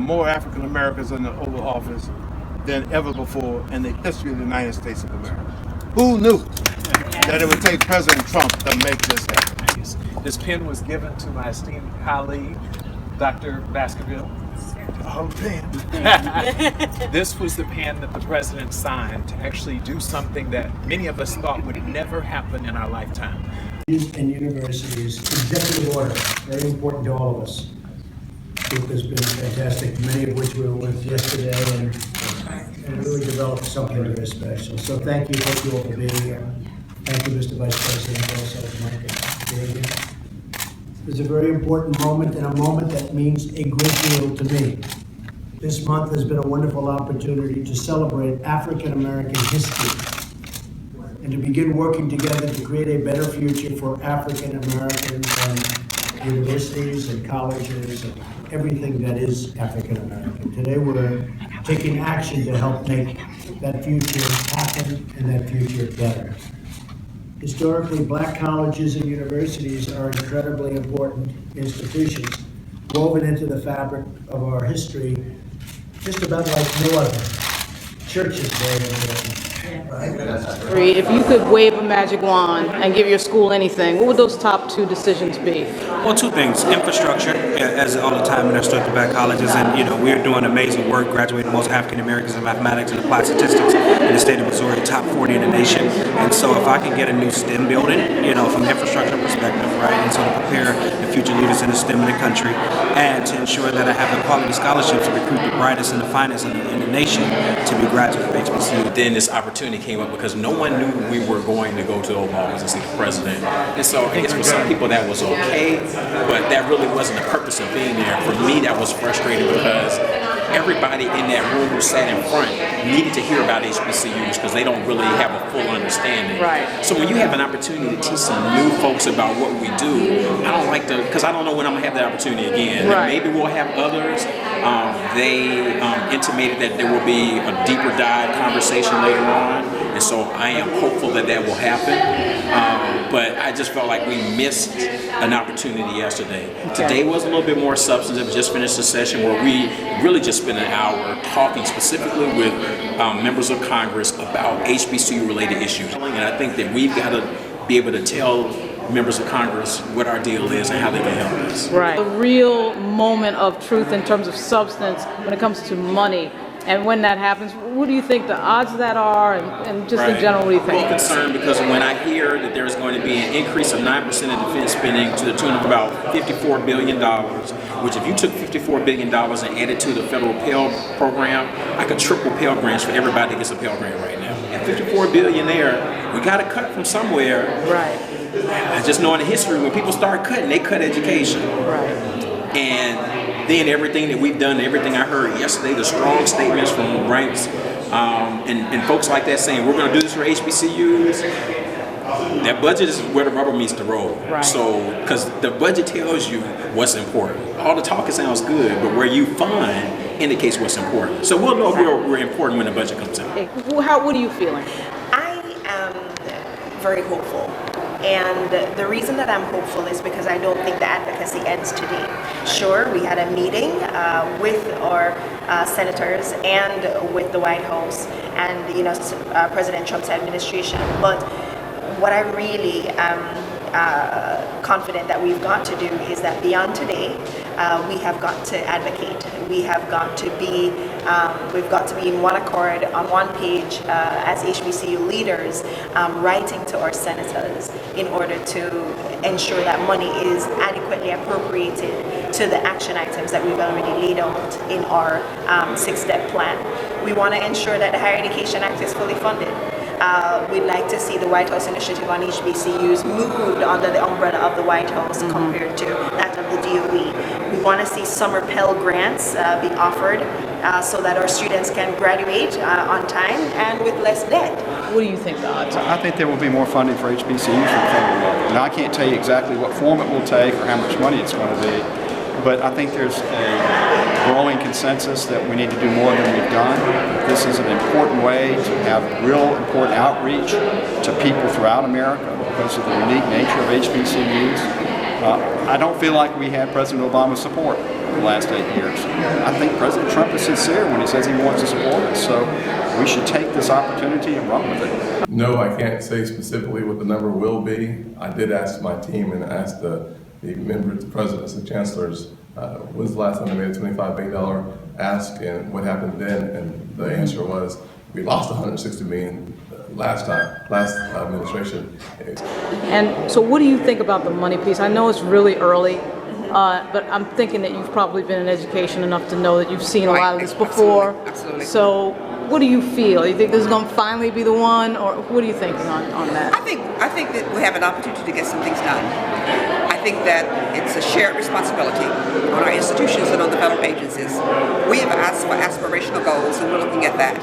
more African Americans in the Oval Office than ever before in the history of the United States of America. Who knew that it would take President Trump to make this happen? This pen was given to my esteemed colleague, Dr. Baskerville. Oh, pen. This was the pen that the president signed to actually do something that many of us thought would never happen in our lifetime. And universities, executive order, very important to all of us. The group has been fantastic, many of which we were with yesterday, and really developed something very special. So thank you all for being here. Thank you, Mr. Vice President, also Mike being here. It's a very important moment, and a moment that means a great deal to me. This month has been a wonderful opportunity to celebrate African American history and to begin working together to create a better future for African Americans and universities and colleges and everything that is African American. Today we're taking action to help make that future happen and that future better. Historically, black colleges and universities are incredibly important institutions, woven into the fabric of our history, just about like no other. Church is very important. If you could wave a magic wand and give your school anything, what would those top two decisions be? Well, two things. Infrastructure, as all the time minister to black colleges, and we're doing amazing work, graduating most African Americans in mathematics and applied statistics in the state of Missouri, top 40 in the nation. And so if I can get a new STEM building, from an infrastructure perspective, right, and so to prepare the future leaders in the STEM in the country, and to ensure that I have the quality scholarships to recruit the brightest and the finest in the nation to be graduates of HBCU. Then this opportunity came up because no one knew we were going to go to the Oval Office and see the president. And so I guess for some people that was okay, but that really wasn't the purpose of being there. For me, that was frustrating because everybody in that room who sat in front needed to hear about HBCUs because they don't really have a full understanding. Right. So when you have an opportunity to teach some new folks about what we do, I don't like to, because I don't know when I'm going to have that opportunity again. Right. Maybe we'll have others. They intimated that there will be a deeper dive conversation later on, and so I am hopeful that that will happen. But I just felt like we missed an opportunity yesterday. Today was a little bit more substantive. Just finished a session where we really just spent an hour talking specifically with members of Congress about HBCU related issues. And I think that we've got to be able to tell members of Congress what our deal is and how they can help us. Right. A real moment of truth in terms of substance when it comes to money. And when that happens, what do you think the odds of that are, and just in general, what do you think? I'm a little concerned because when I hear that there's going to be an increase of 9% in defense spending to the tune of about $54 billion, which if you took $54 billion and added to the federal Pell program, I could triple Pell grants for everybody that gets a Pell grant right now. At $54 billion there, we got to cut from somewhere. Right. I just know in the history, when people start cutting, they cut education. Right. And then everything that we've done, everything I heard yesterday, the strong statements from ranks and folks like that saying, we're going to do this for HBCUs, that budget is where the rubber meets the road. Right. So, because the budget tells you what's important. All the talking sounds good, but where you fund indicates what's important. So we'll know if we're important when the budget comes out. What are you feeling? I am very hopeful. And the reason that I'm hopeful is because I don't think the advocacy ends today. Sure, we had a meeting with our senators and with the White House and President Trump's administration, but what I really am confident that we've got to do is that beyond today, we have got to advocate. We have got to be, we've got to be in one accord, on one page as HBCU leaders, writing to our senators in order to ensure that money is adequately appropriated to the action items that we've already laid out in our 6-step plan. We want to ensure that the Higher Education Act is fully funded. We'd like to see the White House initiative on HBCUs moved under the umbrella of the White House compared to that of the DOE. We want to see summer Pell grants be offered so that our students can graduate on time and with less debt. What do you think the odds are? I think there will be more funding for HBCUs from the federal level. Now, I can't tell you exactly what form it will take or how much money it's going to be, but I think there's a growing consensus that we need to do more than we've done. This is an important way to have real important outreach to people throughout America because of the unique nature of HBCUs. I don't feel like we had President Obama's support the last 8 years. I think President Trump is sincere when he says he wants to support us, so we should take this opportunity and run with it. No, I can't say specifically what the number will be. I did ask my team and asked the members, the presidents and chancellors, when's the last time they made a $25 billion ask and what happened then, and the answer was we lost $160 million last administration. And so what do you think about the money piece? I know it's really early, but I'm thinking that you've probably been in education enough to know that you've seen a lot of this before. Absolutely. So what do you feel? You think this is going to finally be the one, or what are you thinking on that? I think that we have an opportunity to get some things done. I think that it's a shared responsibility on our institutions and on the federal agencies. We have asked for aspirational goals, and we're looking at that.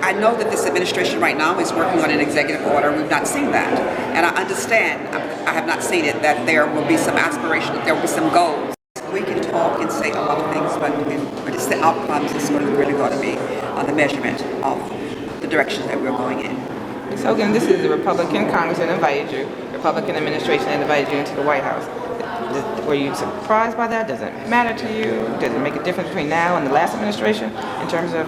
I know that this administration right now is working on an executive order. We've not seen that. And I understand, I have not seen it, that there will be some aspirational, there will be some goals. We can talk and say a lot of things, but it's the outcomes that's really going to be on the measurement of the direction that we're going in. Ms. Hogan, this is the Republican Congress that invited you, Republican administration that invited you into the White House. Were you surprised by that? Does it matter to you? Does it make a difference between now and the last administration in terms of?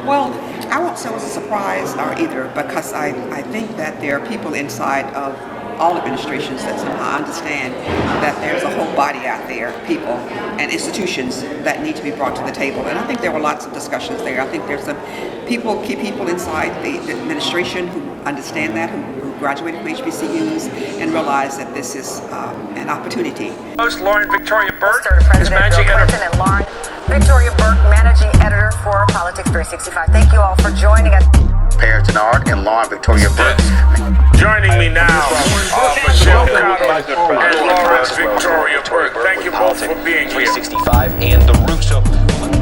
Well, I won't say it was a surprise either, because I think that there are people inside of all administrations that somehow understand that there's a whole body out there, people and institutions that need to be brought to the table. And I think there were lots of discussions there. I think there's some key people inside the administration who understand that, who graduated from HBCUs and realize that this is an opportunity. Host Lauren Victoria Burke is President managing Bill Clinton and Lauren Victoria Burke, managing editor for Politics 365. Thank you all for joining us. Perry Tenard and Lauren Victoria Burke. Joining me now are Michelle Cottle and Lawrence Victoria Burke. Thank you both for being here. 365 and the Russo.